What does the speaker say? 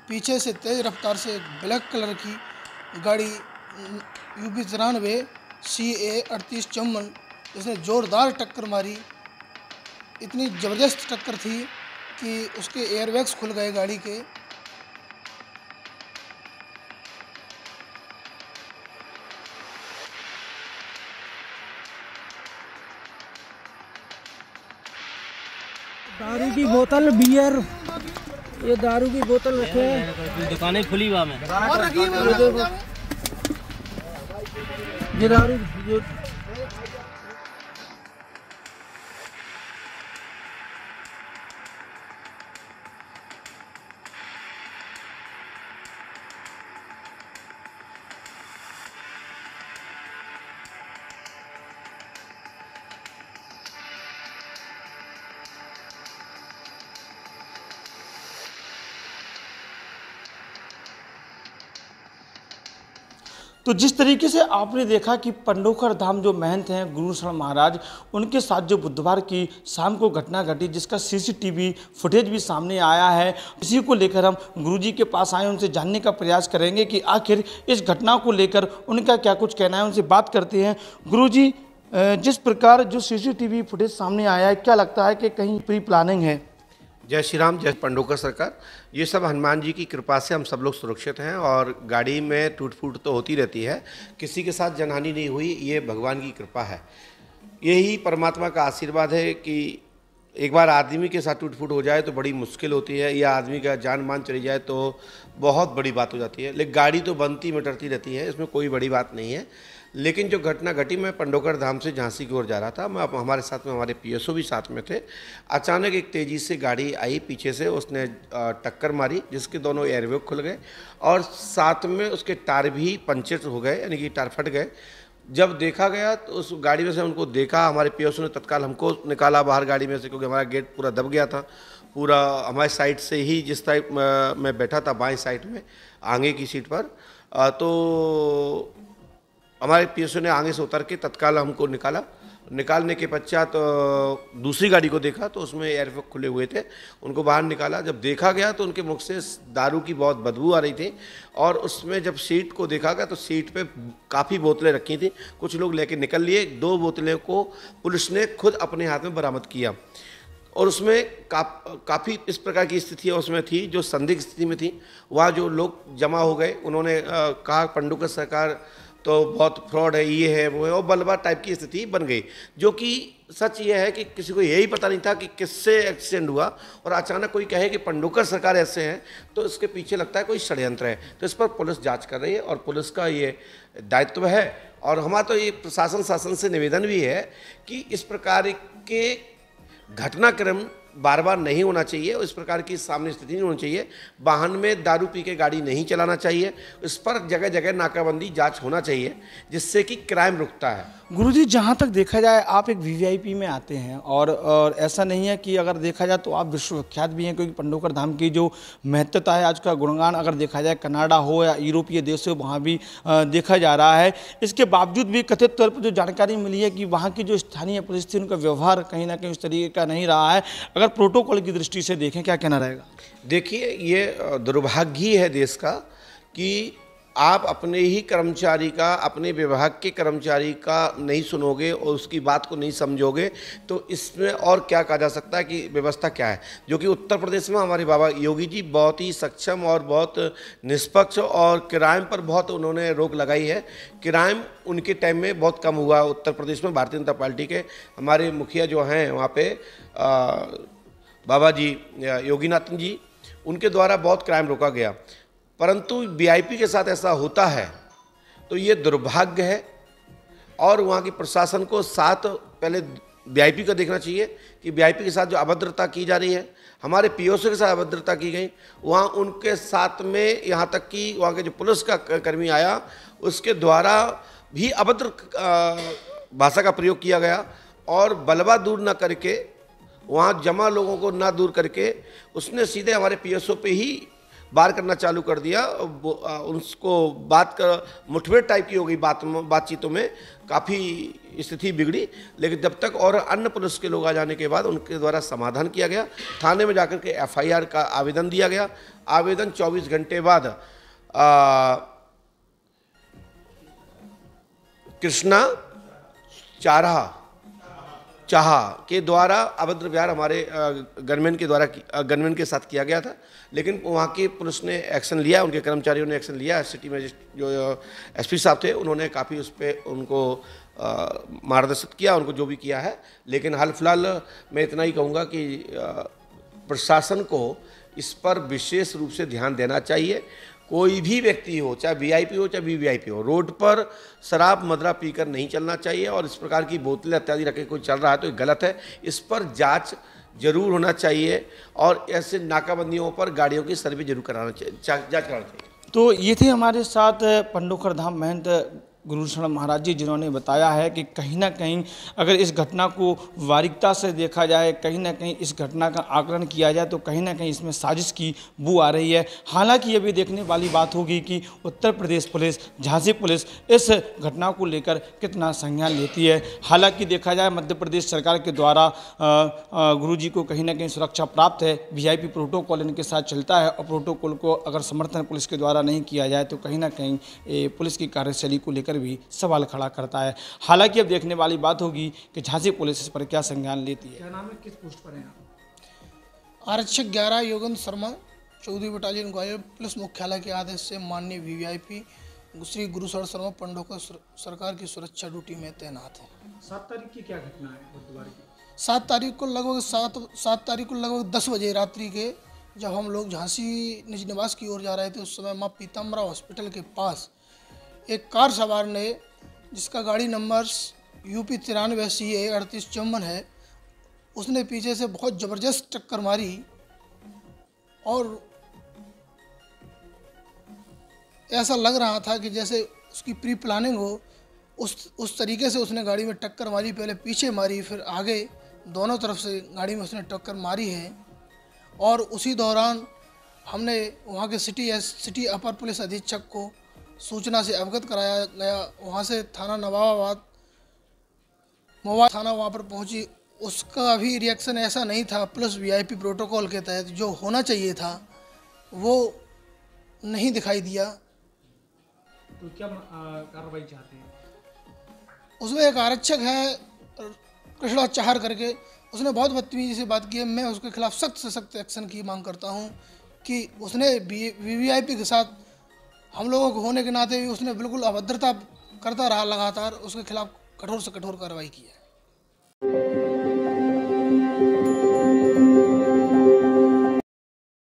पीछे से तेज़ रफ्तार से एक ब्लैक कलर की गाड़ी UP 93 CA 3854 इसने ज़ोरदार टक्कर मारी। इतनी ज़बरदस्त टक्कर थी कि उसके एयरबैग्स खुल गए गाड़ी के। दारू की बोतल, बियर, ये दारू की बोतल रखे हैं, दुकानें खुली हुआ में ये दारू जो तो जिस तरीके से आपने देखा कि पंडोखर धाम जो महंत हैं गुरु शरण महाराज, उनके साथ जो बुधवार की शाम को घटना घटी जिसका CCTV फुटेज भी सामने आया है, इसी को लेकर हम गुरुजी के पास आए, उनसे जानने का प्रयास करेंगे कि आखिर इस घटना को लेकर उनका क्या कुछ कहना है। उनसे बात करते हैं। गुरुजी, जिस प्रकार जो CCTV फुटेज सामने आया है, क्या लगता है कि कहीं प्री प्लानिंग है? जय श्री राम, जय पंडोकर सरकार। ये सब हनुमान जी की कृपा से हम सब लोग सुरक्षित हैं और गाड़ी में टूट फूट तो होती रहती है, किसी के साथ जनहानि नहीं हुई, ये भगवान की कृपा है। यही परमात्मा का आशीर्वाद है कि एक बार आदमी के साथ टूट फूट हो जाए तो बड़ी मुश्किल होती है, या आदमी का जान मान चली जाए तो बहुत बड़ी बात हो जाती है। लेकिन गाड़ी तो बनती मिटरती रहती है, इसमें कोई बड़ी बात नहीं है। लेकिन जो घटना घटी, मैं पंडोकर धाम से झांसी की ओर जा रहा था, मैं हमारे साथ में हमारे PSO भी साथ में थे। अचानक एक तेज़ी से गाड़ी आई पीछे से, उसने टक्कर मारी जिसके दोनों एयरबैग खुल गए और साथ में उसके टायर भी पंचर हो गए, यानी कि टायर फट गए। जब देखा गया तो उस गाड़ी में से उनको देखा, हमारे PSO ने तत्काल हमको निकाला बाहर गाड़ी में से, क्योंकि हमारा गेट पूरा दब गया था। पूरा हमारे साइड से ही, जिस टाइप मैं बैठा था बाएं साइड में आगे की सीट पर, तो हमारे PSO ने आगे से उतर के तत्काल हमको निकाला। निकालने के पश्चात दूसरी गाड़ी को देखा तो उसमें एयरबैग खुले हुए थे, उनको बाहर निकाला। जब देखा गया तो उनके मुख से दारू की बहुत बदबू आ रही थी और उसमें जब सीट को देखा गया तो सीट पे काफ़ी बोतलें रखी थी, कुछ लोग लेके निकल लिए। 2 बोतलें को पुलिस ने खुद अपने हाथ में बरामद किया और उसमें काफ़ी इस प्रकार की स्थितियाँ उसमें थी जो संदिग्ध स्थिति में थी। वहाँ जो लोग जमा हो गए, उन्होंने कहा पंडोकर सरकार तो बहुत फ्रॉड है, ये है वो है, और बलवा टाइप की स्थिति बन गई। जो कि सच ये है कि किसी को यही पता नहीं था कि किससे एक्सीडेंट हुआ, और अचानक कोई कहे कि पंडोकर सरकार ऐसे हैं तो इसके पीछे लगता है कोई षड्यंत्र है। तो इस पर पुलिस जांच कर रही है और पुलिस का ये दायित्व है। और हमारा तो ये प्रशासन शासन से निवेदन भी है कि इस प्रकार के घटनाक्रम बार बार नहीं होना चाहिए, इस प्रकार की सामने स्थिति नहीं होनी चाहिए। वाहन में दारू पी के गाड़ी नहीं चलाना चाहिए, इस पर जगह जगह नाकाबंदी जांच होना चाहिए, जिससे कि क्राइम रुकता है। गुरुजी, जहाँ तक देखा जाए आप एक VVIP में आते हैं और ऐसा नहीं है कि अगर देखा जाए तो आप विश्वविख्यात भी हैं, क्योंकि पंडोकर धाम की जो महत्वता है, आज का गुणगान अगर देखा जाए कनाडा हो या यूरोपीय देश हो, वहाँ भी देखा जा रहा है। इसके बावजूद भी कथित तौर पर जो जानकारी मिली है कि वहाँ की जो स्थानीय परिस्थिति, उनका व्यवहार कहीं ना कहीं उस तरीके का नहीं रहा है। अगर प्रोटोकॉल की दृष्टि से देखें, क्या कहना रहेगा? देखिए, ये दुर्भाग्य है देश का कि आप अपने ही कर्मचारी का, अपने विभाग के कर्मचारी का नहीं सुनोगे और उसकी बात को नहीं समझोगे, तो इसमें और क्या कहा जा सकता है कि व्यवस्था क्या है। जो कि उत्तर प्रदेश में हमारे बाबा योगी जी बहुत ही सक्षम और बहुत निष्पक्ष, और क्राइम पर बहुत उन्होंने रोक लगाई है। क्राइम उनके टाइम में बहुत कम हुआ उत्तर प्रदेश में। भारतीय जनता पार्टी के हमारे मुखिया जो हैं वहाँ पे बाबा जी योगीनाथन जी, उनके द्वारा बहुत क्राइम रोका गया। परंतु VIP के साथ ऐसा होता है तो ये दुर्भाग्य है, और वहाँ की प्रशासन को साथ पहले VIP का देखना चाहिए कि VIP के साथ जो अभद्रता की जा रही है, हमारे POC के साथ अभद्रता की गई, वहाँ उनके साथ में यहाँ तक कि वहाँ के जो पुलिस का कर्मी आया उसके द्वारा भी अभद्र भाषा का प्रयोग किया गया, और बलवा दूर न करके, वहाँ जमा लोगों को ना दूर करके उसने सीधे हमारे PSO पे ही वार करना चालू कर दिया। उसको बात कर मुठभेड़ टाइप की हो गई, बातचीतों में काफ़ी स्थिति बिगड़ी। लेकिन जब तक और अन्य पुलिस के लोग आ जाने के बाद उनके द्वारा समाधान किया गया, थाने में जाकर के FIR का आवेदन दिया गया आवेदन 24 घंटे बाद कृष्णा चाहा के द्वारा अभद्र व्यवहार हमारे गनमैन के साथ किया गया था, लेकिन वहाँ की पुलिस ने एक्शन लिया, उनके कर्मचारियों ने एक्शन लिया। सिटी मजिस्ट्रेट जो एसपी साहब थे उन्होंने काफ़ी उस पर उनको मार्गदर्शित किया, उनको जो भी किया है। लेकिन हाल फिलहाल मैं इतना ही कहूँगा कि प्रशासन को इस पर विशेष रूप से ध्यान देना चाहिए। कोई भी व्यक्ति हो, चाहे वीआईपी हो चाहे वीवीआईपी हो, रोड पर शराब मदरा पीकर नहीं चलना चाहिए। और इस प्रकार की बोतलें इत्यादि रख के कोई चल रहा है तो ये गलत है, इस पर जांच जरूर होना चाहिए और ऐसे नाकाबंदियों पर गाड़ियों की सर्वे जरूर कराना चाहिए, जांच कराना चाहिए। तो ये थे हमारे साथ पंडोखर धाम महंत गुरुशरण महाराज जी, जिन्होंने बताया है कि कहीं ना कहीं अगर इस घटना को बारीकता से देखा जाए, कहीं ना कहीं इस घटना का आकलन किया जाए तो कहीं ना कहीं इसमें साजिश की बू आ रही है। हालांकि ये भी देखने वाली बात होगी कि उत्तर प्रदेश पुलिस, झांसी पुलिस इस घटना को लेकर कितना संज्ञान लेती है। हालांकि देखा जाए मध्य प्रदेश सरकार के द्वारा गुरुजी को कहीं ना कहीं सुरक्षा प्राप्त है, वीआईपी प्रोटोकॉल इनके साथ चलता है और प्रोटोकॉल को अगर समर्थन पुलिस के द्वारा नहीं किया जाए तो कहीं ना कहीं पुलिस की कार्यशैली को लेकर भी सवाल खड़ा करता है। हालांकि अब देखने वाली बात होगी कि झांसी पुलिस इस पर क्या संज्ञान लेती है। क्या नाम है, किस पोस्ट पर हैं आप? आरक्षक 11 योगेंद्र शर्मा, 14वीं बटालियन ग्वालियर पुलिस मुख्यालय के आदेश से माननीय वीवीआईपी श्री गुरुशरण शर्मा पंडोकर सरकार की सुरक्षा ड्यूटी में तैनात है। 7 तारीख की क्या घटना है बुधवार की? 7 तारीख को लगभग 10 बजे रात्रि के जब हम लोग झांसी निज निवास की ओर जा रहे थे, उस समय माँ पीताम्बरा हॉस्पिटल के पास एक कार सवार ने, जिसका गाड़ी नंबर UP 93 CA 3854 है, उसने पीछे से बहुत ज़बरदस्त टक्कर मारी और ऐसा लग रहा था कि जैसे उसकी प्री प्लानिंग हो, उस तरीके से उसने गाड़ी में टक्कर मारी। पहले पीछे मारी, फिर आगे, दोनों तरफ से गाड़ी में उसने टक्कर मारी है। और उसी दौरान हमने वहाँ के सिटी अपर पुलिस अधीक्षक को सूचना से अवगत कराया गया। वहाँ से थाना नवाबाबाद मोबाइल थाना वहाँ पर पहुँची, उसका भी रिएक्शन ऐसा नहीं था। प्लस वीआईपी प्रोटोकॉल के तहत जो होना चाहिए था वो नहीं दिखाई दिया। तो क्या कार्रवाई चाहते हैं? उसमें एक आरक्षक है कृष्णा चाहर करके, उसने बहुत बदतमीजी से बात की है। मैं उसके खिलाफ सख्त से सख्त एक्शन की मांग करता हूं कि उसने वीवीआईपी के साथ हम लोगों को होने के नाते भी उसने बिल्कुल अभद्रता करता रहा लगातार, उसके खिलाफ कठोर से कठोर कार्रवाई की है।